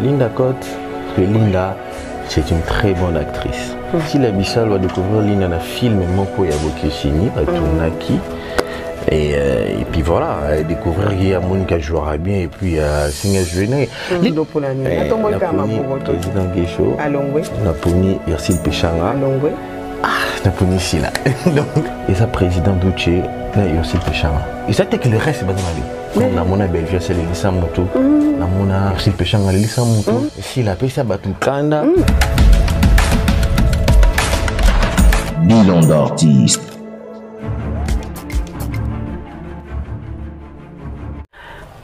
Linda Cote, parce que Linda, c'est une très bonne actrice. Si la Bissal va découvrir Linda dans un film, Moko Yabokesini, à Tournaki. Et puis voilà, découvrir qu'il y a Monica jouera bien et puis Singa Juvenet. Président Guécho, Naponi Ersil Péchanga, Naponi Sila. Et sa président Douché, Ersil Péchanga. Et ça, c'est que le reste, c'est pas de ma vie. Na mona Belgique, c'est l'Elisa Moto. Na mona Ersil Péchanga, l'Elisa Moto. Et si la paix, ça bat tout Kanda. Bilan d'artiste.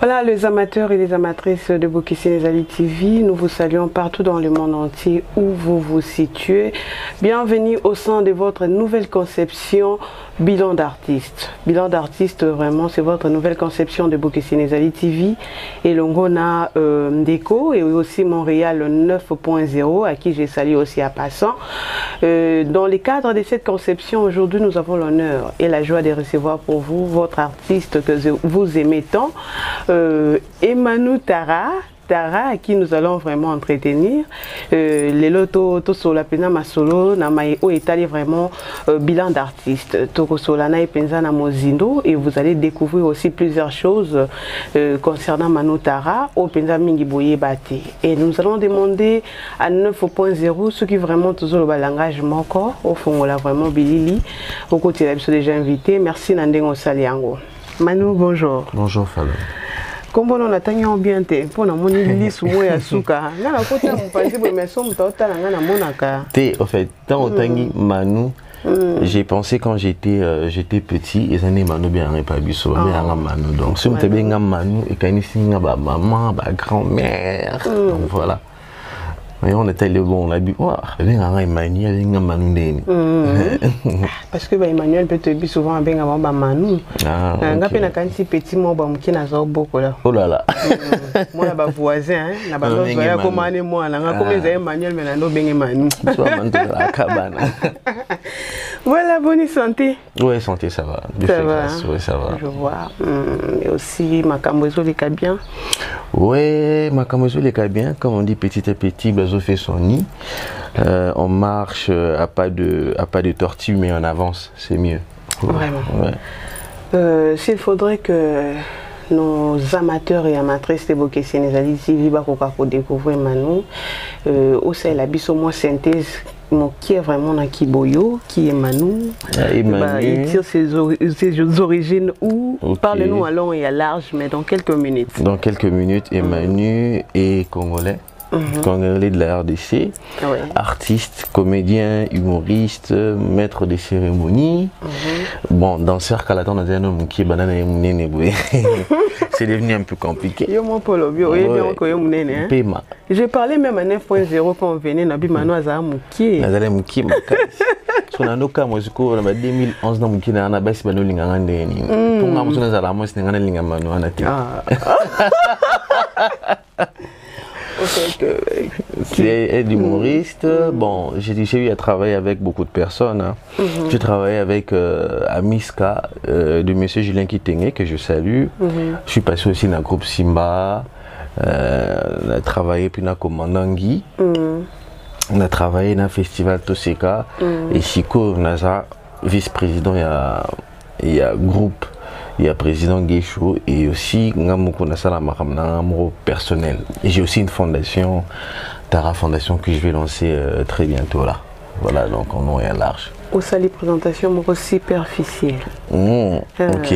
Voilà les amateurs et les amatrices de Bokissé Nezali TV, nous vous saluons partout dans le monde entier où vous vous situez. Bienvenue au sein de votre nouvelle conception Bilan d'artiste. Bilan d'artiste, vraiment, c'est votre nouvelle conception de Bokissé Nezali TV et l'Ongona Déco et aussi Montréal 9.0 à qui j'ai salué aussi à passant. Dans le cadre de cette conception, aujourd'hui, nous avons l'honneur et la joie de recevoir pour vous votre artiste que vous aimez tant. Emmanuel Tara, à qui nous allons vraiment entretenir. Les lotos, tout la pena masolo, na maïo est vraiment bilan d'artiste. Toko solana et penza na mozindo et vous allez découvrir aussi plusieurs choses concernant Manu Tara au penza mingi boye bate. Et nous allons demander à 9.0 ceux qui vraiment toujours le langage moko au fond là vraiment bilili. Au côté là, déjà invité. Merci Nandengo Saliango. Manu, bonjour. Bonjour Fallon. Comment on a tenu bien pour la monnaie sous moi à souka. N'a la côté mon pensée mais somme total na monaka. En fait, tant au tangi Manu, j'ai pensé quand j'étais petit, les années Manu bien pas biso, bien Manu. Donc si on était bien Manu et quand ici ba maman, ba grand-mère. Donc voilà. Mais on était le bon, on a dit, oh, Emmanuel, parce que Emmanuel peut te dire souvent bien avant Manu. Quand si petit mot, qui n'a pas beaucoup là. Oh là là. Moi, là, voisin, n'a pas besoin de commander moi, là, comme Emmanuel, mais non, bien Emmanuel. Voilà, bonne santé. Oui, santé, ça va. Ça va. Oui, ça va. Je vois. Et aussi, ma camozo les cas bien. Oui, ma camozo les cas bien. Comme on dit petit à petit, Blazo fait son nid. On marche à pas de tortue, mais on avance. C'est mieux. Vraiment. Ouais. S'il faudrait que nos amateurs et amatrices de Bokissé Nezali TV pour découvrir Manu, aussi la biso moi synthèse. Qui est vraiment dans Kiboyo, qui est Manu, il tire ses origines où, parle-nous à long et à large, mais dans quelques minutes. Dans quelques minutes, Emmanuel est congolais, congolais de la RDC, artiste, comédien, humoriste, maître des cérémonies, bon, danseur Kalaton dans un homme qui est banane et mounene. C'est devenu un peu compliqué. J'ai parlé même à 9.0 quand on venait, Nabi Manu Azara Mouki. Azara Mouki, so na ndoka moziko na 2011 na Mouki na basi bano linganga ndeni. Pour nga mosuna za la mos ngana linga Manu anati. C'est humoriste. Bon, j'ai eu à travailler avec beaucoup de personnes. Hein. J'ai travaillé avec Amiska, de monsieur Julien Kitenge, que je salue. Je suis passé aussi dans le groupe Simba. On a travaillé puis dans Komandangui. On a travaillé dans le festival Toseka. Et Chico Naza, vice-président, il y a groupe. Il y a président Guécho et aussi personnel. Et j'ai aussi une fondation, Tara Fondation, que je vais lancer très bientôt là. Voilà, donc on est large. Au salut présentation superficielle. Ok.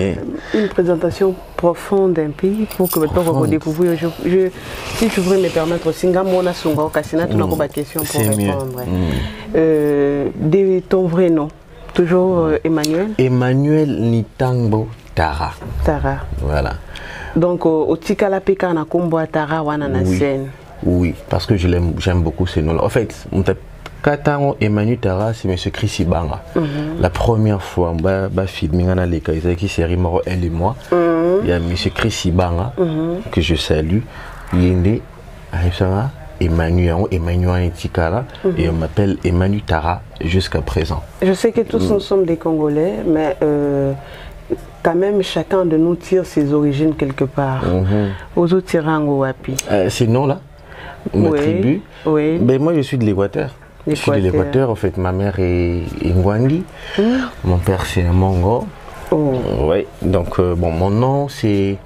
Une présentation profonde d'un pays pour que maintenant on découvre. Si je voudrais me permettre aussi, Ngamona Sunga Okassina, tu n'as pas de questions pour répondre. De ton vrai nom, toujours Emmanuel. Emmanuel Nitango Tara. Tara. Voilà. Donc, au Tikala Peka na Kombo Tara wana na scène. Oui, parce que j'aime beaucoup ces noms-là. En fait, Katano Emmanuel Tara, c'est M. Chris Ibanga. La première fois, je filmé dans les qui série Moro Elle et moi. Il y a M. Chris Ibanga que je salue. Il est né à Emmanuel Tikala et on m'appelle Emmanuel Tara jusqu'à présent. Je sais que tous nous sommes des Congolais, mais quand même chacun de nous tire ses origines quelque part. Aux autres tirango wapi. Ces noms-là ma Oui, tribu. oui. Ben, moi, je suis de l'Équateur. Je suis de l'Équateur, en fait, ma mère est Ngwangi, mon père c'est un Mongo. Oh. Ouais, donc bon, mon nom c'était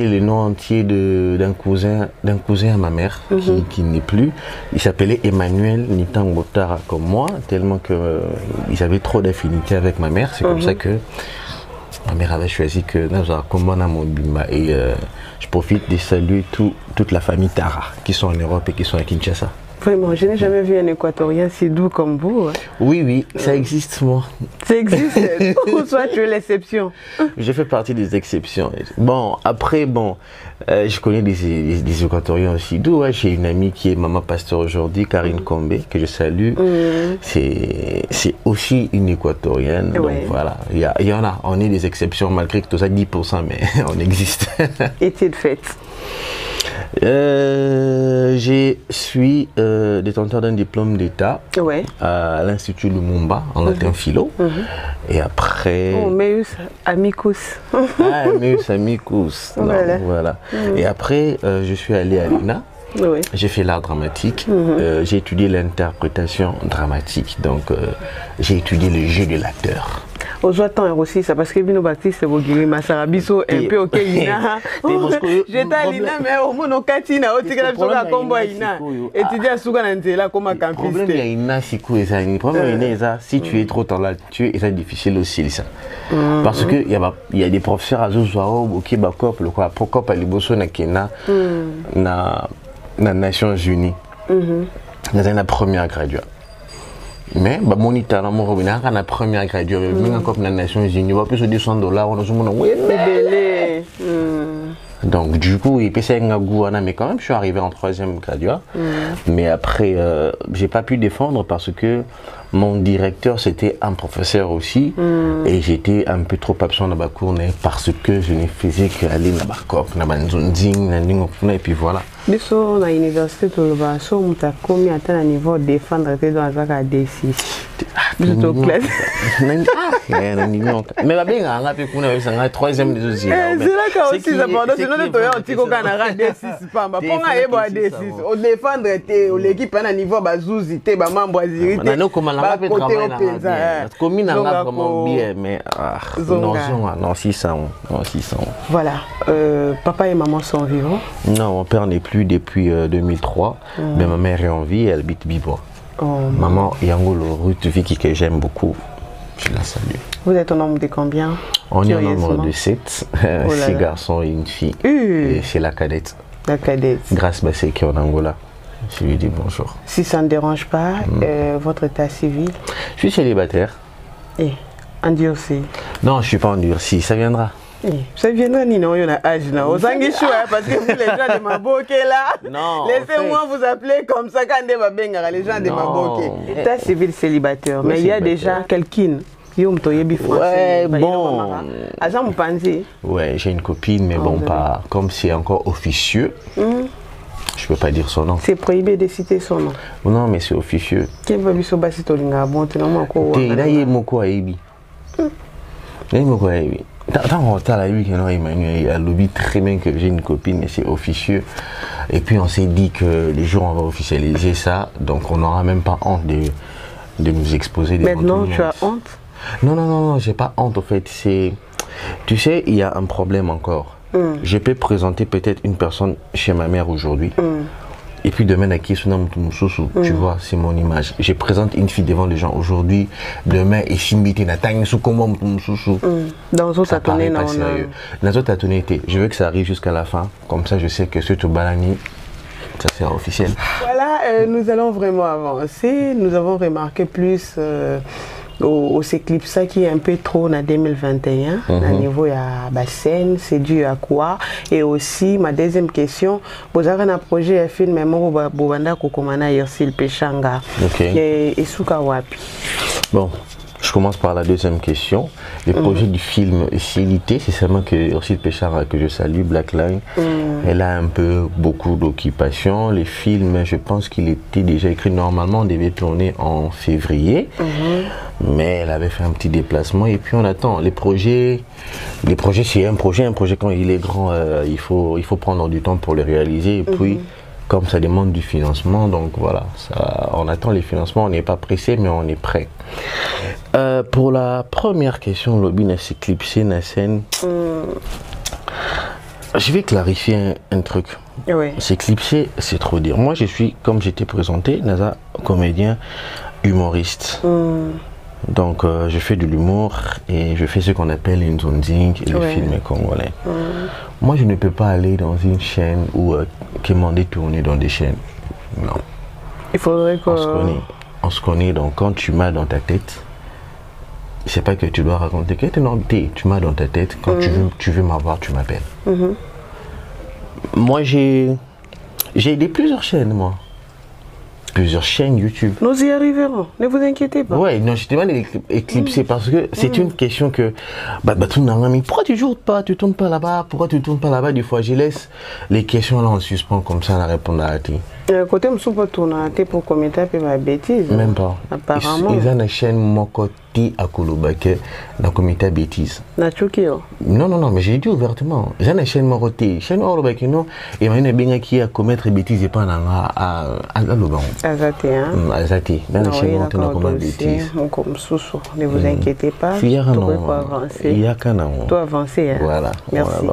le nom entier d'un cousin à ma mère qui n'est plus. Il s'appelait Emmanuel Nitangotara comme moi, tellement que ils avaient trop d'affinité avec ma mère. C'est comme ça que ma mère avait choisi que et je profite de saluer toute la famille Tara qui sont en Europe et qui sont à Kinshasa. Vraiment, je n'ai jamais vu un Équatorien si doux comme vous. Hein. Oui, ça existe, moi. Ça existe. Ou soit tu es l'exception. Je fais partie des exceptions. Bon, après, je connais des Équatoriens aussi doux. Ouais. J'ai une amie qui est maman pasteur aujourd'hui, Karine Kombe, que je salue. C'est aussi une Équatorienne. Donc voilà, il y en a. On est des exceptions, malgré que tout ça 10%, mais on existe. Études faites. Je suis détenteur d'un diplôme d'État à l'Institut Lumumba en latin philo. Et après... Oh, Meus Amicus. Meus Amicus. Voilà. Et après, je suis allé à l'INA. J'ai fait l'art dramatique. J'ai étudié l'interprétation dramatique. Donc, j'ai étudié le jeu de l'acteur. Aujourd'hui, aussi, c'est parce que Bino Baptiste, c'est Bogiri, Masarabiso, un peu ok, Ina. J'étais à l'Ina, mais au moins, on katina, au tigre, on a combo Ina. Étudier à Souganantela comme un campiste. Le problème, il y a Ina, c'est quoi ça? Le problème, il y a si tu es trop talentueux, c'est difficile aussi, ça. Parce qu'il y a des professeurs à Zouzouao, ok, Bakop, le quoi, pourquoi pas les bossons na Kena, na Nations Unies. Dans la première graduate. Mais moniteur mon revenu la première graduée même encore dans les Nations Unies on va plus de $200 on a donc du coup il payait un goût mais quand même je suis arrivé en troisième graduat mais après j'ai pas pu défendre parce que mon directeur c'était un professeur aussi et j'étais un peu trop absent dans ma cour parce que je ne faisais qu'aller dans ma coque et puis voilà. Mais sur l'université de l'Obasson, tu as commis à un niveau de défendre dans la D6. Juste au classe. Mais bien, on a troisième des aussi. C'est là qu'on aussi, sinon tu as un petit peu de D6. Pas pour un D6. On défendre l'équipe à un niveau bazouzi, tu es membre aziri. Non, 600. Voilà. Papa et maman sont vivants? Non, mon père n'est plus depuis 2003, mais ma mère est en vie, elle habite Bibois. Maman Yangolo Ruth Vicky que j'aime beaucoup, je la salue. Vous êtes un nombre de combien? On est un nombre de 7, 6 garçons et une fille. Et c'est la cadette. La cadette. Grâce Bassé qui est en Angola. Je lui dis bonjour. Si ça ne dérange pas, votre état civil? Je suis célibataire. Et endurci? Non, je ne suis pas endurci, ça viendra. Ça viendra ni non, il y a un âge là. Aux Anguichouas, parce que vous les gens de Maboké là. Non. Laissez-moi vous appeler comme ça quand des Babengara, les gens de Maboké. État civil célibataire, mais il y a déjà quelqu'un. Ouais, bon. Ouais, j'ai une copine, mais bon, pas comme c'est encore officieux. Je peux pas dire son nom. C'est prohibé de citer son nom. Non, mais c'est officieux. Qui va biso basito linga bon tellement ko. T'es là y moko aibi. Tant que la lui Emmanuel a lobby très bien que j'ai une copine mais c'est officieux. Et puis on s'est dit que les jours on va officialiser ça, donc on n'aura même pas honte de nous exposer. Maintenant tu as honte? Non, j'ai pas honte en fait. Tu sais, il y a un problème encore. Je peux présenter peut-être une personne chez ma mère aujourd'hui. Et puis demain, tu vois, c'est mon image. Je présente une fille devant les gens aujourd'hui. Demain, et Chimbiti, dans ça paraît pas sérieux. Je veux que ça arrive jusqu'à la fin. Comme ça, je sais que ce Tobalani, ça sera officiel. Voilà, nous allons vraiment avancer. Nous avons remarqué plus au clip ça qui est un peu trop en 2021 à niveau à Bassène, c'est dû à quoi? Et aussi ma deuxième question, vous avez un projet un film mais moi bobanda kokomana Yersil Pechanga et Souka Wapi. Bon, je commence par la deuxième question. Le projet du film Célité, c'est seulement que Yersil Pechanga que je salue, Blackline, elle a un peu beaucoup d'occupation. Les films, je pense qu'il était déjà écrit normalement, on devait tourner en février. Mais elle avait fait un petit déplacement et puis on attend. Les projets c'est un projet quand il est grand, il faut prendre du temps pour le réaliser et puis comme ça demande du financement, donc voilà, ça, on attend les financements, on n'est pas pressé, mais on est prêt. Pour la première question, Lobby s'est clipsé na scène. Je vais clarifier un truc. Oui. C'est clipsé, c'est trop dire. Moi, je suis, comme j'étais présenté, Naza, comédien, humoriste. Donc, je fais de l'humour et je fais ce qu'on appelle une zonzing et le film congolais. Moi, je ne peux pas aller dans une chaîne ou commander tourner dans des chaînes. Non. Il faudrait que... On se connaît, donc quand tu m'as dans ta tête, c'est pas que tu dois raconter que tu m'as dans ta tête, quand tu veux m'avoir, tu m'appelles. Moi, j'ai aidé plusieurs chaînes, moi. Plusieurs chaînes YouTube. Nous y arriverons, ne vous inquiétez pas. Ouais, non, j'étais mal éclipsé parce que c'est une question que... pourquoi tu tournes pas là-bas? Pourquoi tu tournes pas là-bas? Des fois, je laisse les questions là en suspens comme ça, à répondre à la télé. Côté me soupe tourner pour commenter un peu ma bêtise. Même pas. Apparemment. Ils ont une chaîne mon côté à Kolobake dans le comité bêtise. Non, mais j'ai dit ouvertement. J'ai une chaîne mon côté. Chaîne Kolobake non. Et maintenant bien qui a commettre bêtises et pas à Loban. Azati hein. Azati. Dans la chaîne mon dans commettre bêtises. Comme sous. Ne vous inquiétez pas. Il y a qu'un Toi avancer hein. Voilà. Merci.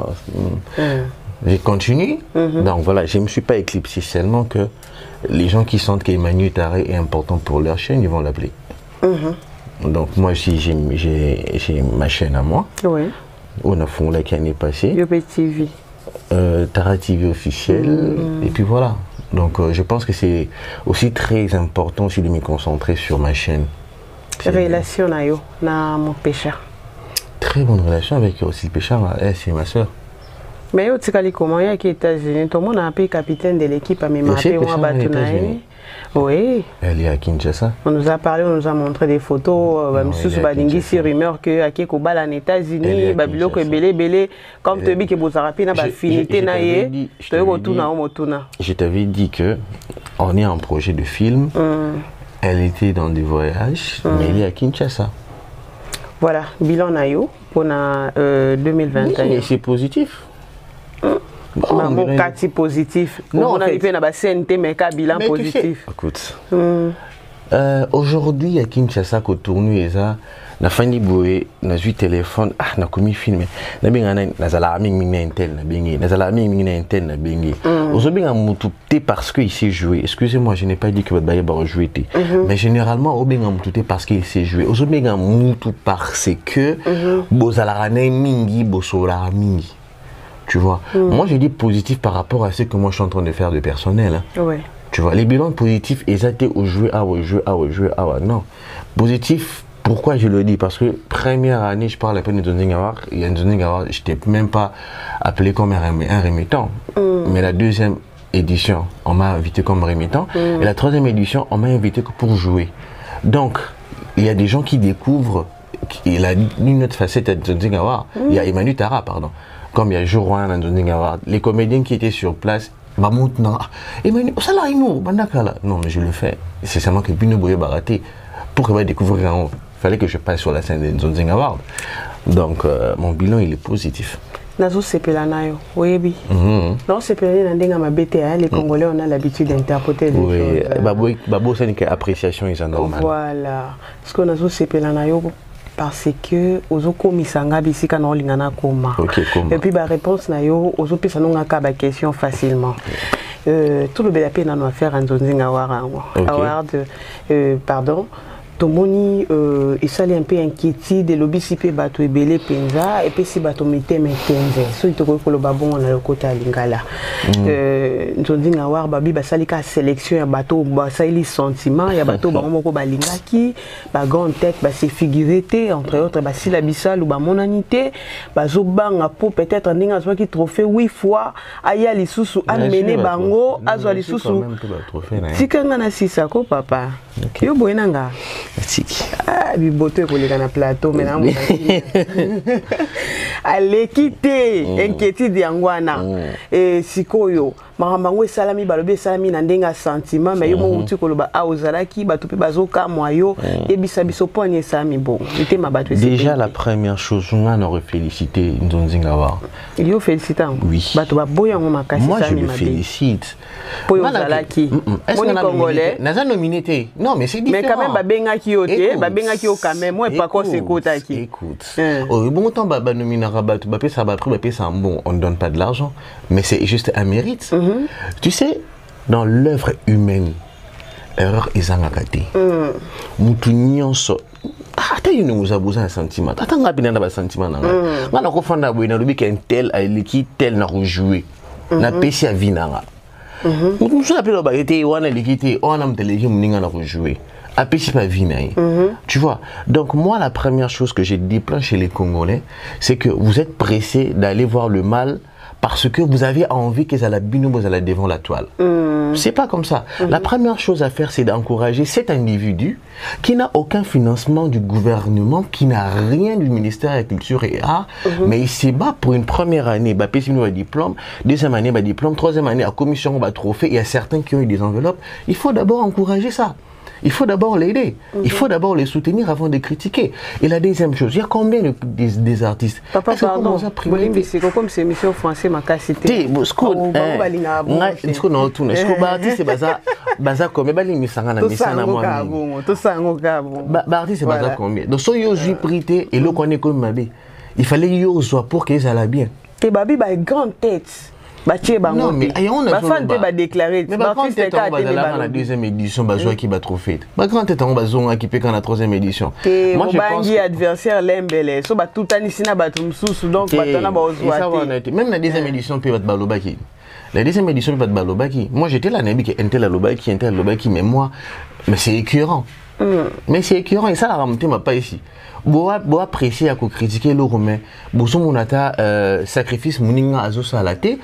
J'ai continué, donc voilà, je ne me suis pas éclipsé, seulement que les gens qui sentent qu'Emmanuel Taré est important pour leur chaîne, ils vont l'appeler. Donc moi aussi, j'ai ma chaîne à moi. Oui. On a fondé qui année passée. Yopé TV. Tara TV officiel, et puis voilà. Donc je pense que c'est aussi très important aussi de me concentrer sur ma chaîne. Relation na mon pécheur. Très bonne relation avec aussi le pécheur, c'est ma soeur. Mais au Tikali comment il y a qui États-Unis, tout le monde a appelé capitaine de l'équipe à m'appeler moi Batunaï. Oui. Elle est à Kinshasa. On nous a parlé, on nous a montré des photos. Monsieur Badingi, si rumeur que Ake Kobal en États-Unis, Babilo que belé, comme tu dis que vous avez na finité na ye, tu retournes au Motuna. Je t'avais dit que on est en projet de film. Elle était dans des voyages, mais elle est à Kinshasa. Voilà, bilan nayo pour 2021. Et c'est positif. Bon, quartier positif. Non, on a eu un CNT, mais un bilan positif. Écoute, aujourd'hui, à Kinshasa, quand on tourne, na fani boé, na ju téléphone, na commis film, na bien na zalami mina intel na bengi, na zalami mina intel na bengi. Aujourd'hui, on m'a parce qu'il sait jouer. Excusez-moi, je n'ai pas dit que votre bailleur va jouer, mais généralement, on m'a m'a parce qu'il sait jouer. Aujourd'hui, on m'a parce que bozalarane mingi, bosola mingi. Tu vois, moi je dis positif par rapport à ce que moi je suis en train de faire de personnel. Hein. Ouais. Tu vois, les bilans positifs, ils étaient au jouer, non. Positif, pourquoi je le dis? Parce que première année, je parle un peu de Zonzing Award, il y a une Zonzing Award, je n'étais même pas appelé comme un remettant. Mais la deuxième édition, on m'a invité comme remettant. Et la troisième édition, on m'a invité pour jouer. Donc, il y a des gens qui découvrent, il a une autre facette de Zonzing Award. Il y a Emmanuel Tara, pardon. Comme il y a Jourouan dans Zonzing Award, les comédiens qui étaient sur place, non, mais je le fais. C'est seulement que Bino Boye Baraté, pour que je découvrir en haut, il fallait que je passe sur la scène de Zonzing Award. Donc, mon bilan, il est positif. Nazo Sepelanayo, oui. Non, Sepelanayo, les Congolais, on a l'habitude d'interpréter des choses. Babo, c'est une appréciation, ils en ont normal. Voilà. Parce que Nazo Sepelanayo, parce que ozo komisanga bisika na olingana koma. Et puis ba réponse na yo ozo pesa nonga ka ba question facilement. Tout le belapé na no faire en Zonzing Award pardon. Tomoni il s'allait un peu inquiétude de l'obisipé bato ebele penza et puis si bato mité metenze so itoko ko lo babon na le côté lingala Zonzing Award babi basali ka sélection ya bato basali sentiment ya bato ba moko balingaki ba grande tête ba se figurité entre autres ba sila bisal ou ba monanité ba zobanga pour peut-être ndinga so ki trophée 8 fois aya lisusu amener bango azwa lisusu tikanga na sisa ko papa yo boyenanga ah, biboto pour les gars na plateau mais non allez quitter inquiétude yangwana et sikoyo Marambango salami balobe salami na ndenga sentiment mais yo mo uti koloba a ozalaki bato pe bazoka moyo et bisabiso pogne sami bon. Déjà la première chose on a félicité Nzonzingawa. Il yo félicité. Oui. Bato ba boya ngo makasi moi sami je le félicite. Po ozalaki. Est-ce qu'on a nominé? N'a nominé. Non mais c'est différent. Mais quand même babengaki yo te, babengaki yo quand même moi pas quoi sekotaki. Écoute. Au bon temps ba nominé bato ba pesa ba prix ba pesa bon on ne donne pas de l'argent mais c'est juste un mérite. Tu sais dans l'œuvre humaine erreur ezangakati. Mutu nyonso ata yino muzabuza un sentiment. Ata ngapina na ba sentiment nanga. Ngana ko fanda boina lobi qu'un tel a liki tel na rejouer. Na pesi a vinanga. Mutu na pelo ba été wana likité on am teleki muninga na rejouer. A pesi pas vinaï. Tu vois. Donc moi la première chose que j'ai déploré chez les Congolais, c'est que vous êtes pressés d'aller voir le mal parce que vous avez envie qu'ils aient devant la toile. C'est pas comme ça. La première chose à faire, c'est d'encourager cet individu qui n'a aucun financement du gouvernement, qui n'a rien du ministère de la Culture et Art, mais il se bat pour une première année, bah, un diplôme, deuxième année, bah, diplôme, troisième année, à commission, bah, trophée. Il y a certains qui ont eu des enveloppes. Il faut d'abord encourager ça. Il faut d'abord l'aider. Il faut d'abord les soutenir avant de critiquer. Et la deuxième chose, il y a combien des artistes? Papa, pardon, c'est comme c'est mission français, ma cassité. Il fallait y oser pour qu'ils aient bien. Et Babi a une grande tête. Non, mais on a déclaré. Mais par contre, la deuxième édition, qui va trop fait. Par contre, on a qui peut quand la troisième édition. Moi, je pense que adversaire l'embellé. So tout anisina batum sous donc batana bazouati. Même la deuxième édition peut battre balobaki. La deuxième édition peut battre balobaki. Moi, j'étais là, Nabi qui était la lobaki, mais moi, mais c'est écœurant. Mais c'est écœurant et ça la remontée m'a pas ici. Boa apprécier à critiquer le romain. Boso monata sacrifice moninga azo salate.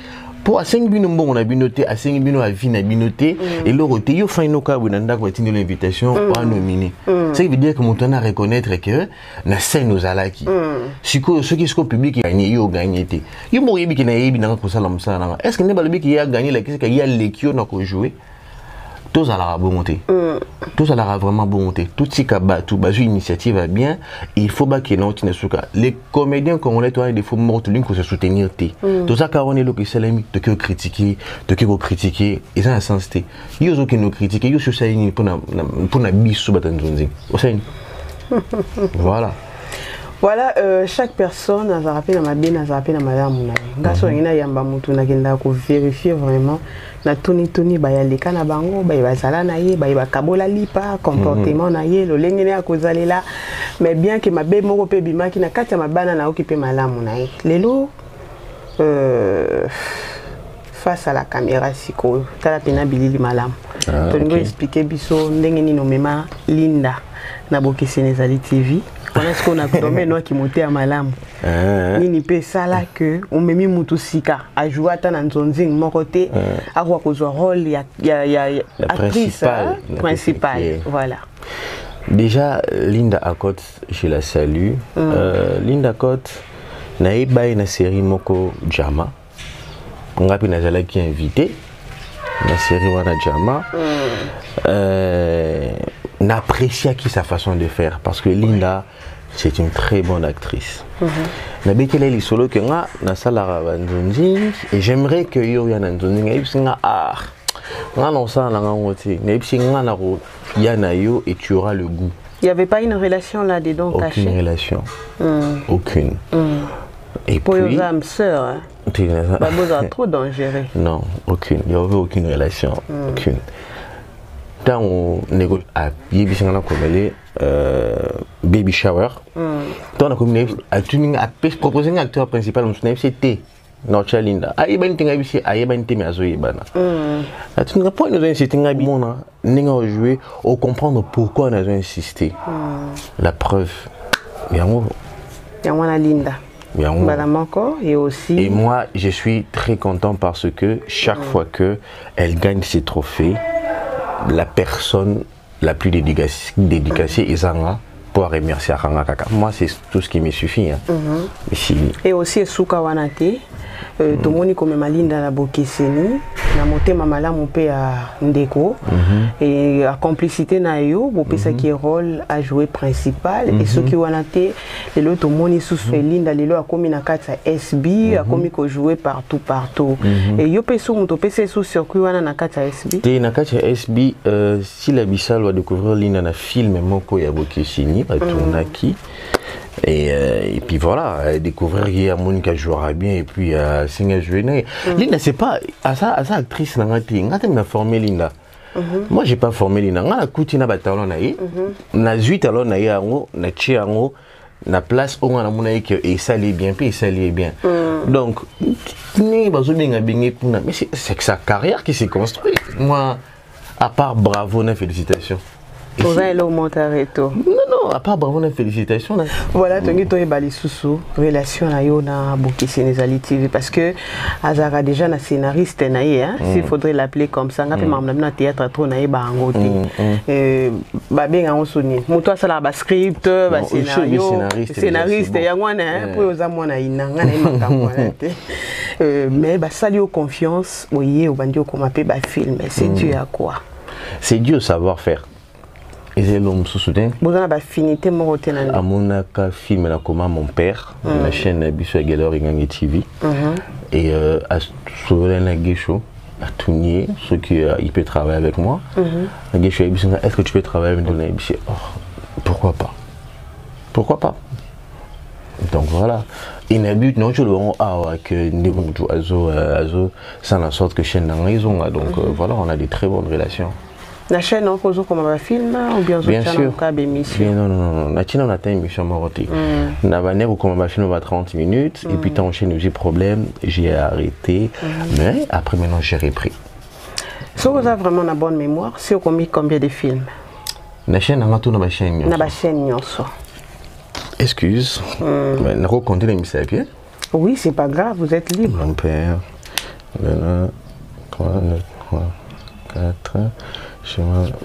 Pour à 5 bino bon on a binoté à 5 bino à vie na binoté et le roté yo fin no ka bonanda ko tindi l'invitation à nominer. Ça veut dire que mon temps à reconnaître que na scène nos alaki. Siko ceux qui sont public gagné yo gagné té. Yo mo yebi ki na yebi na ko sala msala na. Est-ce que ne balobi ki ya gagné la qu'est-ce qu'il y a l'équipe na ko jouer? Tous à la bonté. Tous à la vraiment bonté. Tout ce qui a tout bas initiative va bien. Il faut pas qu'il y ait les comédiens congolais ont des faux morts qui se soutenir. Tout ça quand on est là qui s'est l'ami de que critiquer, ils ont un sens té. Ils ont qui nous critiquer, ils sont ça pour na bis sous batanzonzi. Voilà. Voilà, chaque personne a rappelé ma bien, a rappelé ma madame. Gaso ina yamba mutu na kenda ko vérifier vraiment na toni ba ya leka na bango ba ya zala na ye ba ya kabola lipa comportement na ye lo lengene ya kozalela mais bien que ma be moko pe bimaki na kati ya mabana na okipe malamu na ye. Lelo face à la caméra siko tala pena bilili malamu. Tolingo expliquer biso ndenge nino mema Linda na Bokisi Nezali TV. Est-ce qu'on a tombé nous qui montait à Malam? Nini pe sala que on memi mutusika a joué à Nzonzing mon côté à quoi cause rôle il actrice principale voilà. Déjà Linda Akot je la salue. Linda Akot naïba une série moko Jama. On a pu nazala qui invité la série wana Jama. N'apprécie qui sa façon de faire parce que Linda c'est une très bonne actrice. Nabekele li solo que nga na sala Nzonzing et j'aimerais que yo ya Nzonzing ibsinga nga non ça na ngoti na ibsinga na ro yana yo et tu auras le goût. Il y avait pas une relation là dedans cachée. Aucune relation. Aucune. Et pour puis les âmes sœurs. Bah vous êtes trop dangereux. Non, aucune. Il y avait aucune relation, aucune. Quand on négocie à baby shower, on a proposé un acteur principal, c'était notre Linda. Il y a joué au comprendre pourquoi on a insisté. La preuve. Linda. Madame encore et aussi. Et moi, je suis très content parce que chaque fois que elle gagne ses trophées, la personne la plus dédicacée est Zanga pour remercier Ranga Kaka. Moi, c'est tout ce qui me suffit. Hein. Et aussi Souka Wanate, tomoni comme Malinda la Bokeseni na motema malamu pe à ndeko et à complicité na yo bo pesa qui rôle à jouer principal et ce qui wana te lelo tomoni sous Linda lelo a komi na kati SB a komi ko jouer partout et yo peso moto pesa sous circuit wana na kati SB te na kati SB si la Bissau va découvrir Linda na film moko ya Bokeseni ba tournaki. Et puis voilà, découvrir qu'il y a Monica jouera bien et puis Singa Juvenay. Linda, c'est pas à ça actrice n'a formé Linda. Moi j'ai pas formé Linda. On a couti na batalon naï, na zuit talon naï ango, na chi ango, na place où on a mon aïe et ça allait bien, puis ça allait bien. Donc ni bazo bien bien mais c'est que sa carrière qui s'est construite. Moi, à part bravo, na félicitations. Vous allez au Montareto. Non, à part bravo, félicitations. Voilà, tu as bali sous relation à Yona Bokeseni Ezali TV parce que Azara déjà na scénariste naïe, s'il faudrait l'appeler comme ça, on a même na théâtre trop naïe ba angote. Ba bien on sonne. Moi ça la ba script, ba scénario, scénariste ya ngwana pour aux amona inanga na makambo mais ba sali au confiance, oyé au bandio comme appelle ba film, c'est dû à quoi? C'est dû au savoir-faire. Et l'homme sous soutien. Vous avez affinité morotenane. À mon film là comment mon père, la chaîne Bissau Galore Ingangi TV. Et à sauver la guécho, à tourner ceux qui il peut travailler avec moi. La guécho est-ce que tu peux travailler avec nous? Pourquoi pas? Pourquoi pas? Donc voilà. Il n'a but non je le rends que nous azo sans la sorte que chaîne n'a raison. Donc voilà, on a des très bonnes relations. La chaîne on pose comme un film ou bien sûr. Non. La chaîne on a une émission morotée. Na vanner comme un film va 30 minutes et puis t'as enchaîné j'ai problème, j'ai arrêté. Mais après maintenant j'ai repris. Si vous avez vraiment une bonne mémoire, si vous avez combien de films? La chaîne on a tout dans ma chaîne. Na ba chaîne nyonso. Excuse. Mais na raconter l'émission à pied? Oui, c'est pas grave, vous êtes libre. Mon père. 3 4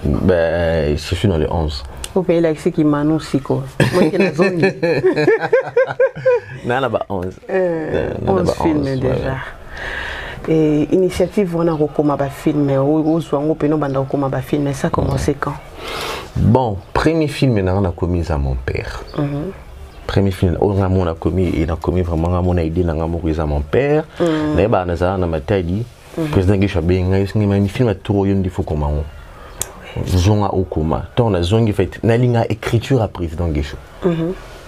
ben, je suis dans les 11. Au pays là, c'est qui Manou Siko. Moi qui est dans la zone. Non, là-bas 11. 11 films déjà. Et initiative, on a recommandé un film. Ou soit on a recommandé un film. Ça a commencé quand? Bon, premier film, on a commis à mon père. Premier film, on a commis vraiment à mon idée, on a commis à mon père. Mais bah, on a dit, président Guécho bien, il y a un film à tout il faut comment zonga au coma. Tant on a zongi fait, na linga écriture à président Guécho.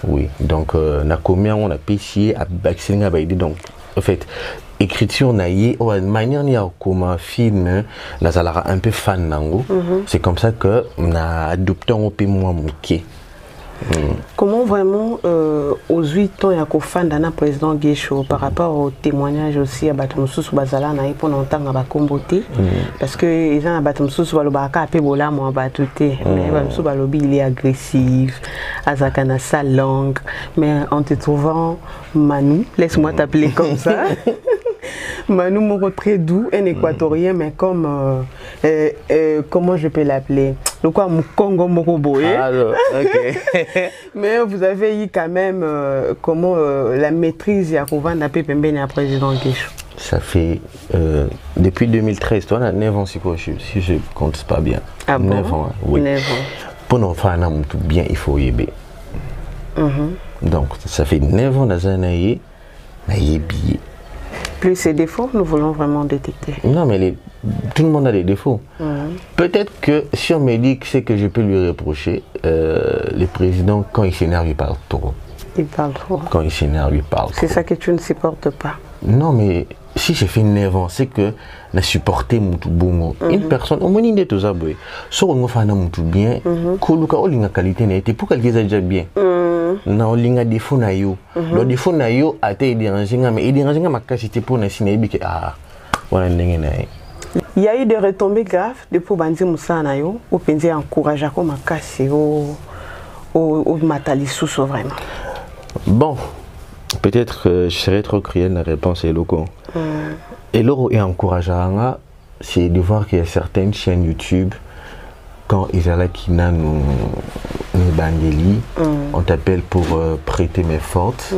Oui, donc na combien on a payé à Baxinga Baïdi donc en fait écriture na yé ou de manière ni à comment film na zalara un peu fan nango. C'est comme ça que on a adopté un peu moins moqué. Comment vraiment aux 8 ans il y a qu'au fan d'un président Guécho par rapport au témoignage aussi à Batumsous Bazala na pour longtemps à Bakomboté parce que ils ont Batumsous Balobaka a bola moi batuté mais Batumsous Balobi il est agressif Azakana sa langue mais en te trouvant Manu laisse-moi t'appeler comme ça Manu Moro très doux un équatorien mais comme comment je peux l'appeler le quoi Congo Morobo mais vous avez eu quand même comment la maîtrise à Kovanda Pembeni à président Guécho. Ça fait depuis 2013, toi on a 9 ans si je compte pas bien. Ah 9 ans, oui. 9 ans. Pour nous faire un tout bien, il faut y aller. Donc ça fait 9 ans dans un aïe, billet. Plus ces défauts, nous voulons vraiment détecter. Non mais tout le monde a des défauts. Peut-être que si on me dit que c'est que je peux lui reprocher, le président quand il s'énerve il parle trop. Il parle trop. Quand il s'énerve il parle trop. C'est ça que tu ne supportes pas. Non mais si j'ai fait 9 ans, c'est que na supporté mutu bongo. Une personne, au moins il est tous aboué. So on fait na mutu bien, koluka olinga qualité na été pour qu'elle dise déjà bien. Na olinga défaut na yo. Le défaut na yo a été dérangé mais dérangé ma capacité pour na sinabi que ah voilà ndenge na. Il y a eu des retombées graves depuis Bandi Moussa na yo, ou penser encourager comme un casse au matali sous vraiment. Bon. Peut-être que je serais trop cruel, la réponse est loco. Et l'euro est encourageant, c'est de voir qu'il y a certaines chaînes YouTube, quand ils allaient qui nous bangeli, on t'appelle pour prêter mes fortes.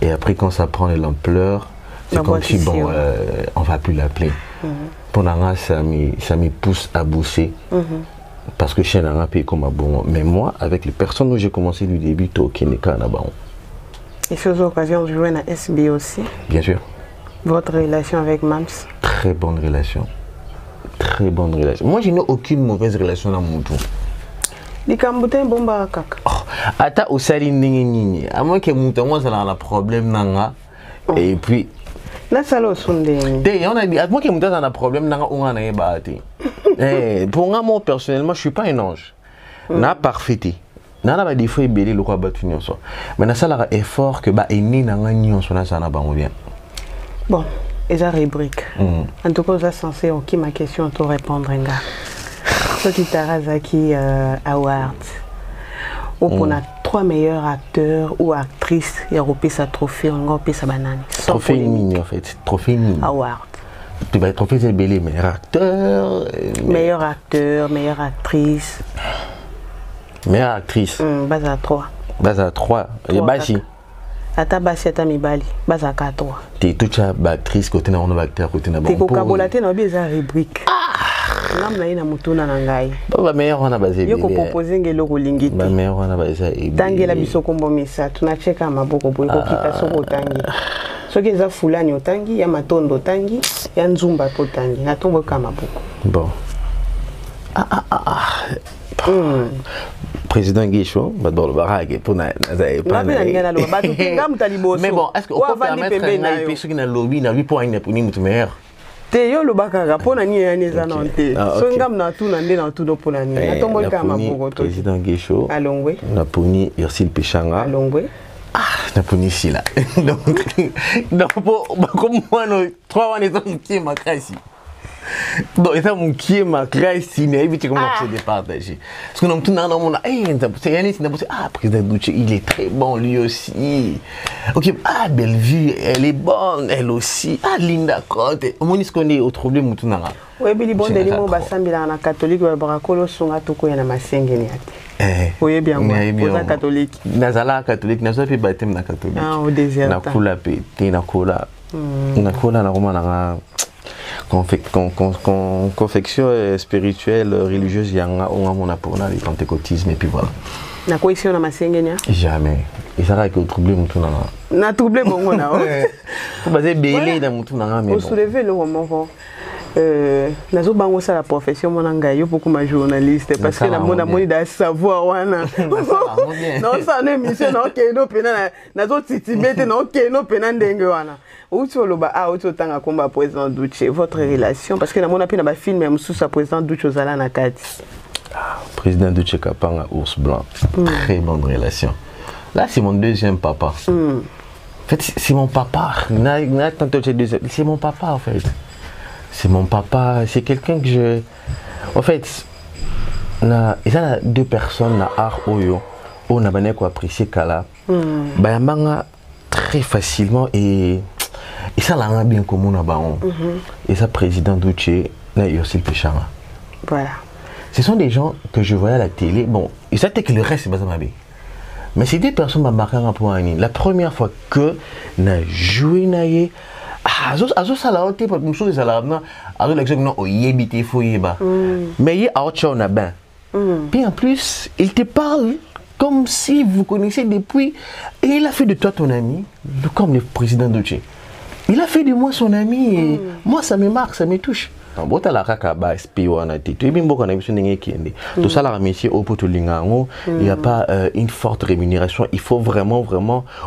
Et après, quand ça prend de l'ampleur, C'est comme si, bon, on va plus l'appeler. Pour Nanga, ça me pousse à bosser. Parce que chez Nanga, paye comme un bon. Mais moi, avec les personnes où j'ai commencé du début, au Neka, et sur l'occasion de jouer à SB aussi. Bien sûr. Votre relation avec Mams? Très bonne relation. Très bonne relation. Moi, je n'ai aucune mauvaise relation à mon tour. Likamboutin bomba kaka. Ata osali ndenge nini. À moins que mon tour, ça a un problème nanga. Et puis. La salo sunde. On a dit, à moins que mon tour, ça a un problème nanga, on a un bâti. Pour moi, personnellement, je suis pas un ange. Na parfaité. Na pas des fois belé le quoi battu ni so. Mais na ça la effort que ba eni nanga ni on sona ça na bango bien. Bon, et ça rubrique. En tout cas, ça censé ok ma question te répondre nga. Ce qui Tarazaki Award. Ou pour na 3 meilleurs acteurs ou actrices européens sa trophée on va sa banane. Trophée mini en fait, trophée mini. Award. Tu vas trophée c'est belé meilleur acteur, meilleure actrice. Meilleure actrice. Base à 3. Base à 3. Et Bashi. Ata Bashi ata Mibali. Base à 4. Tu es toute actrice côté na on acteur côté na bon. Tu ko kabolate na bien rubrique. Ngam na ina mutuna na ngai. Ba meilleur on a basé. Yo ko proposer ngelo ko lingiti. Ba meilleur on a basé. Tangela biso kombo misa tunacheka maboko boy ko kita soko tangi. Soki eza fulani otangi ya matondo otangi ya nzumba to tangi na tombo kama maboko. Bon. Président Guichon, mais bon, mais bon, est-ce qu'on peut permettre un pays qui n'a lobby, n'a lui pour une meilleure? Te le bakara pona ni eza nante. So ngam na tu na ndena tu do pona ni. Na tombo kama maboko to. Président Guichon. Alongwe. Na poni Ursule Péchanga. Alongwe. Na poni Sila. Donc comme moi no 3 ans ils ont qui ma crasi. Donc, ça mon qui est ma classe, mais il comment se départager. Parce que nous tout dans mon président Douche, il est très bon lui aussi. OK, Bellevue, elle est bonne elle aussi. Linda Cote, au moins ce qu'on est au problème tout dans. Oui, Billy bon deli mo basambila na catholique ba bakolo sunga to ko ya na masengeni ate. Oui bien moi, aux catholique. Nazala catholique, na so pe baptême na catholique. Au désert. Na kula pe, na kola. Na kola na roma na confection spirituelle, religieuse, il y a un pour le pentecôtisme et puis voilà. Na quoi ici on a ma sengenia? Jamais. Et ça va que troublé mon tout na troublé bon na. Faut baser belé dans mon tout na mais bon. Au soulever le moment nazo bango ça la profession mon anga yo beaucoup ma journaliste parce que na mona moni da savoir wana. Non ça ne mission non que no pena nazo titibete non que no pena ndenge wana. Outoloba outotanga komba président Douche votre relation parce que na mona pena ba film même sous sa président Douche ozala na kati. Président Douche Kapanga Ours Blanc. Très bonne relation. Là c'est mon deuxième papa. En fait c'est mon papa. C'est mon papa en fait. C'est mon papa, c'est quelqu'un que je... En fait, il y a 2 personnes à art oyo, on a bien apprécié Kala. Bayamanga très facilement et ça l'a bien comme on a baon. Et ça président Douche, là Ursule Péchanga. Voilà. Ce sont des gens que je voyais à la télé. Bon, et ça que le reste c'est pas ça ma vie. Mais c'est des personnes qui m'ont marqué un point. La première fois que j'ai joué naïe. Azo sala ote pour nous choses sala na azo l'exemple non oyebité foyeba mais il a autre chose ben puis en plus il te parle comme si vous connaissez depuis et il a fait de toi ton ami comme le président Douche il a fait de moi son ami et moi ça me marque ça me touche bon ta la kaka ba SP wana te tu bimbo kana biso ndenge kende tout ça la métier au poto lingango il y a pas une forte rémunération il faut vraiment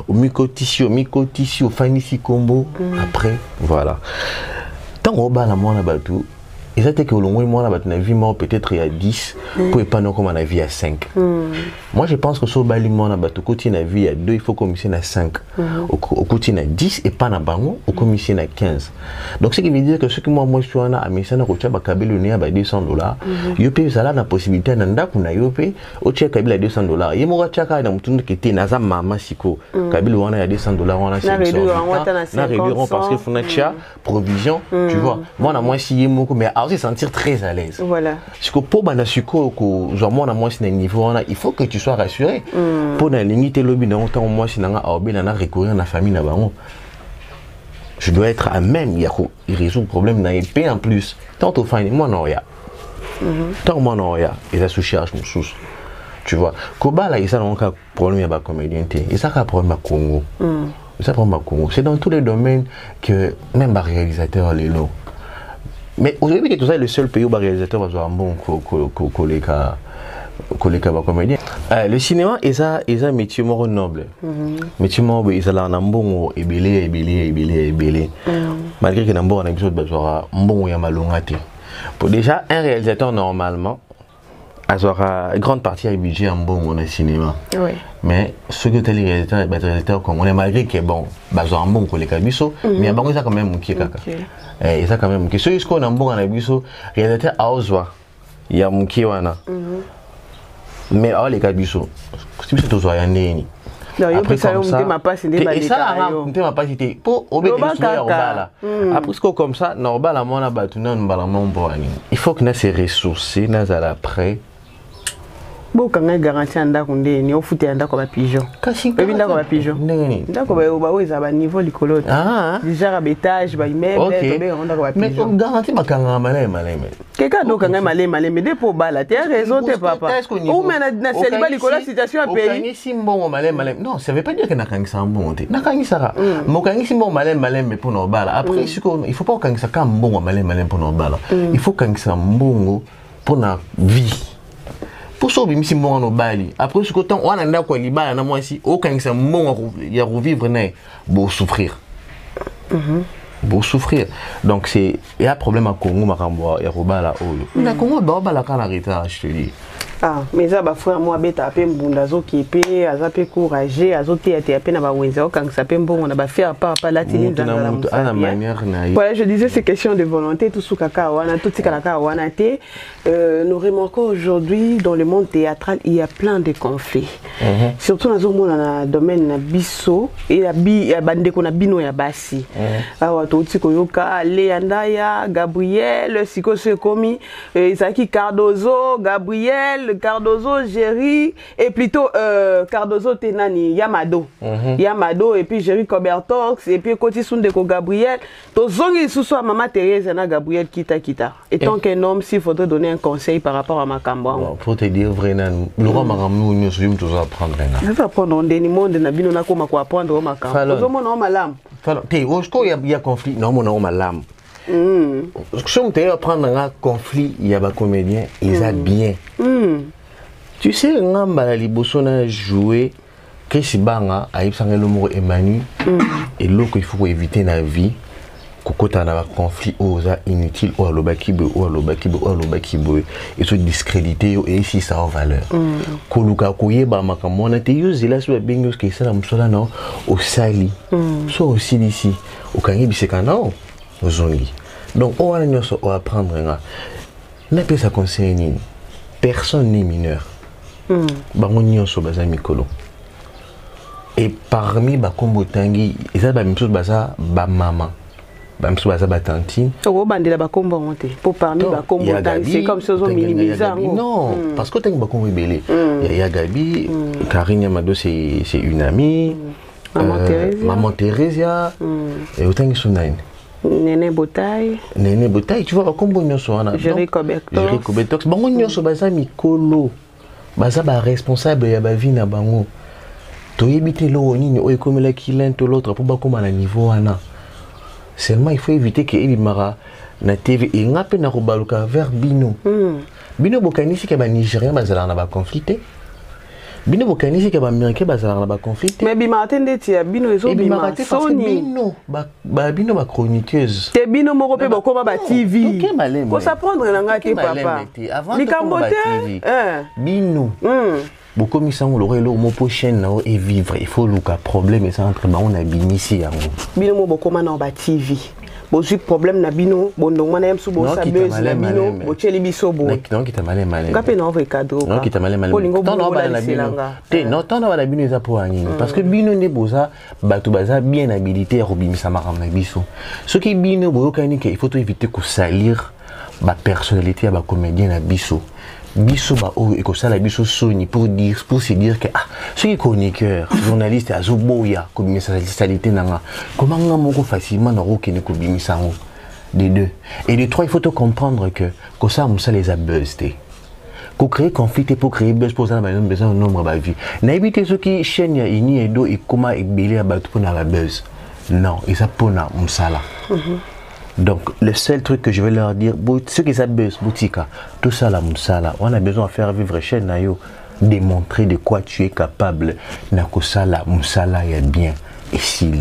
au micotissio au fanisi combo après voilà tant on ba la mona batu et ça que au long moi na vie moi peut-être il y a 10 pour pas non comme on a vie à 5 moi je pense que sur bali mona batu côté na vie à 2 il faut commissionner à 5 au côté na 10 et pas na bango au commissionner à 15 donc ce qui veut dire que ce que moi je suis en a mais ça na ko tchaba kabelo ne ba $200 yo pe ça là na possibilité na ndako na yo pe au tcheka kabelo $200 yemo ka tchaka na mutundu kete na za mama siko kabelo wana ya $200 wana c'est na réduire parce que faut na tcha provision tu vois moi na moi si yemo mais se sentir très à l'aise. Voilà. Parce que pour banasuko genre moi na moi c'est niveau il faut que tu sois rassuré. Pour na limite lobby na autant moi sinanga aobe na recourir na famille na bango. je dois être à même, il résout le problème dans l'épée en plus. Tant au fin, moi non, il y a. Tant moi non, il y a. Et ça se cherche mon sous. Tu vois. Koba là, il y a un problème, il y a un comédien. Il y a un problème à Congo. C'est dans tous les domaines que même les réalisateurs les lots. Mais aujourd'hui, tout ça est le seul pays où les réalisateurs va avoir un bon comédien. Le cinéma est un métier noble. Métier noble, il a un bon ébélé. Malgré que on a besoin de un bon yamalongate. Pour déjà un réalisateur normalement, il aura une grande partie du budget en bon au cinéma. Oui. Mais ce que les réalisateurs comme on est malgré que bon, un bon collègue abisso, mais il y a bon ça quand même qui kaka. Et ça quand même que ceux qui sont en bon abisso, réalisateur a oswa, il y a mon qui wana. Mais alors les abisso, c'est tout ça y en est. Après comme ça, et ça m'a pas cité pour obéir après ce comme ça, normal on a battu il faut que nous se ressourcer, nous à l'après. Bon, quand on a garanti un d'accord, on a foutu un d'accord à pigeon. Qu'est-ce que d'accord à pigeon? D'accord, ils ont un niveau de colotte. Déjà, un étage, un immeuble, on a mais on garantit ma quand malé. Quelqu'un d'autre quand malé, mais des pour balle, tu as raison, t'es papa. Ou même na célibat la situation à pays. Si bon malé. Non, ça veut pas dire que n'a qu'un sang bon. N'a qu'un ça. Mon quand si bon malé mais pour nos balles. Après, il faut pas qu'un ça quand bon malé pour nos balles. Il faut qu'un ça bon pour notre vie. Pour ça, il y a un bali. Après, ce qu'on a un quoi, il y a moi ici, aucun c'est bon, il y a revivre, pour souffrir. Pour souffrir. Donc, il y a un problème à Congo, Maramboa, et Robala, il y a Congo, la canarita, je te dis. Ah, mais ça, frère, moi, bête à peine bundazo qui est, à zappé courageux, à zoter à peine à Wenzo, quand ça peut bon, on a fait à part la télé dans la manière. Voilà, je disais, c'est question de volonté, tout ce caca, tout ce caca, nous remarquons aujourd'hui, dans le monde théâtral, il y a plein de conflits. Surtout dans le domaine bisso, et la bande qu'on a bino ya bassi. Alors, tout ce qu'on a, Léandaya, Gabriel, Siko Sekomi, Isaki Cardozo, Gabriel, Cardozo, Jerry, et plutôt Cardozo Tenani, Yamado. Yamado, et puis Jerry Cobertox, et puis Koti Sundeko Gabriel. Tozongi sous soi, Maman Thérèse, et Gabriel Kita. Et tant qu'un homme, s'il faudrait donner un conseil par rapport à ma camba. Pour te dire vraiment, le roi m'a ramené, nous sommes tous à apprendre. Je vais apprendre, on dit, monde n'a bien quoi apprendre au macam. Il y a conflit, non, mon homme à l'âme. Si on te prendre un conflit, il y a des comédiens, ils ont bien. Tu sais, on a joué que si banga a eu le mot Emmanuel et l'autre il faut éviter la vie. Quand on a un conflit inutile ou et se discréditer et ici ça en valeur. Koluka koye ba makamona te use là sur bingos que ça la musala non au sali. So aussi d'ici au kangi bisekana au zongi. Donc on va nous apprendre là. N'a pas ça conseil personne n'est mineur. Ba on so baza mikolo. Et parmi ba kombo tangi, ça ba même chose baza ba maman. Pour parmi c'est comme si on minimisait. Non, parce que tu as il y a Gabi, Karine Yamado c'est une amie, Maman Thérèse, et autant que son nom. Néné Botaï, tu vois, comme on a Jerry Cobertox, bon, on a baza mikolo, baza ba responsable ya ba vie na bango. To yebite lo nini o ekomela kilin to l'autre pour ba koma na niveau ana. Seulement il faut éviter que Elimara na TV et ngape na robaluka vers Bino. Bino bokanisi ke ba Nigérien bazala na ba conflité. Bino bokanisi ke ba Américain bazala na ba conflité. Mais Bima atende tia Bino ezo Bima Sony. Bino Bino ba chroniqueuse. Te Bino moko pe bokoma ba TV. OK malem. Faut s'apprendre na ngaki papa. Avant de TV. Bino. Beaucoup de gens ont le mot prochain et vivre. Il faut le problème et ça entre on a bien ici. Bino mo bokoma na ba TV. Bon si problème na bino bon donc moi aime sous bon ça buzz na bino bo cheli biso bo. Non qui t'a malé. Ngapé na vrai cadre. Non qui t'a malé. Tant na ba na bino. Non tant na ba na bino ça pour ani parce que bino ne boza bato baza bien habilité à robimisa maram na biso. Ce qui bino bo kani il faut éviter que salir ma personnalité à ma comédien à biso biso ba o et ça la biso soni pour se dire que ah ceux qui chroniqueur journaliste à zoboya comme ça salité nanga comment nga moko facilement na rokene ko bimisango des deux et de trois il faut te comprendre que ça musa les a buzzé pour créer conflit et pour créer buzz pour ça on a besoin de nombre de vie na éviter ceux qui chaîne ya ini et do et comment et belé à battre pour la buzz non et ça pour na musala. Donc, le seul truc que je vais leur dire, ceux qui s'abaissent, Boutika, tout ça, on a besoin de faire vivre chez Nayo, démontrer de quoi tu es capable. Nakosala, Moussala, il y a bien. Et si,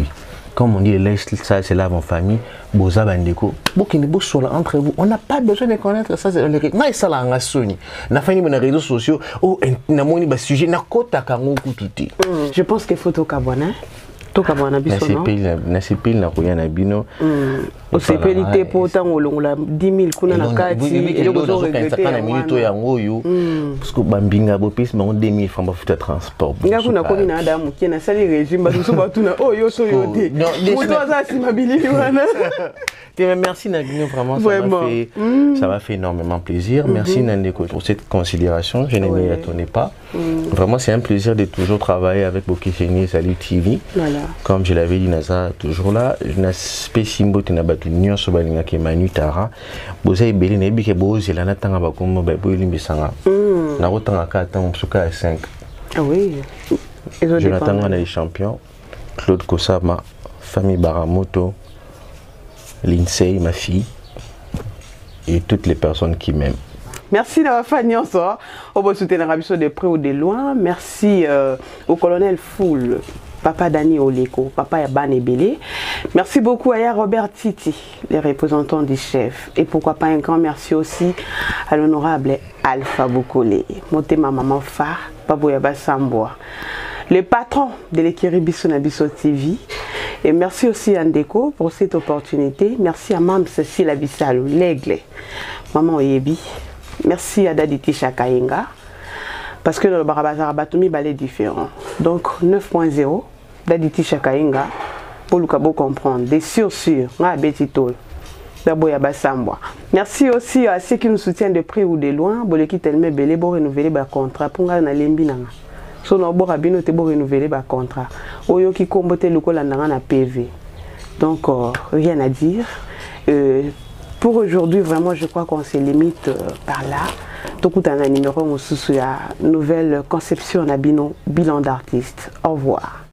comme on dit, laisse ça, c'est là mon famille, Boza Bandeko, entre vous, on n'a pas besoin de connaître ça. C'est les na ça là, on a Sony. Na fini les réseaux sociaux, oh, na moni ba sujet, na kota kango kututi. Je pense que photo kabwana. Na CPI na koya na bino o CPI te pota ngolongola 10 000 kuna na kati et le gozo regretter na minute yango yo parce que bambinga bo pis bango 2000 francs ba futa transport nga kuna komi na adamu kena sali régime ba so batuna oh yo so yo te moto za simabili wana. Merci Nagino, vraiment ça m'a fait énormément plaisir. Merci Nandeko pour cette considération, je ne m'y attendais pas. Vraiment c'est un plaisir de toujours travailler avec Bokissini Salut TV. Voilà. Comme je l'avais dit Naza, toujours là, je n'ai spécialement pas battu l'union sur Balinga qui est Manu Tara. Vous avez bien aimé que vous avez la tanga bakomo babouli mbisanga. Na rotanga kata msuka à 5. Ah oui. Jonathan on a les champions. Claude Kosama, famille Baramoto. Lindsay, ma fille, et toutes les personnes qui m'aiment. Merci d'avoir fait ça. On va soutenir de près ou de loin. Merci au colonel Foul, papa Dani Oleko, papa Yaban Ebele. Merci beaucoup à Robert Titi, les représentants du chef. Et pourquoi pas un grand merci aussi à l'honorable Alpha Bokole, Motema Maman Fa, Baboyaba Samboa, le patron de l'Ekiribiso Nabiso TV. Et merci aussi à Ndeko pour cette opportunité. Merci à Mme Cécile Abissalo, l'aigle, Maman Oyebi. Merci à Daditi Chakayenga. Parce que le Barabazara Batoumi est différent. Donc 9.0, Daditi Chakayenga, pour le cabo comprendre. Des sûr, merci aussi à ceux qui nous soutiennent de près ou de loin. Boleki Telme Belé, pour renouveler le contrat. Pour nga na lembinanga. So na bo rabino te bo renouveler ba contrat oyo ki kombote lokola ndanga na PV. Donc rien à dire. Pour aujourd'hui vraiment je crois qu'on se limite par là. Tokutana numéro mususu ya nouvelle conception na bilan d'artiste. Au revoir.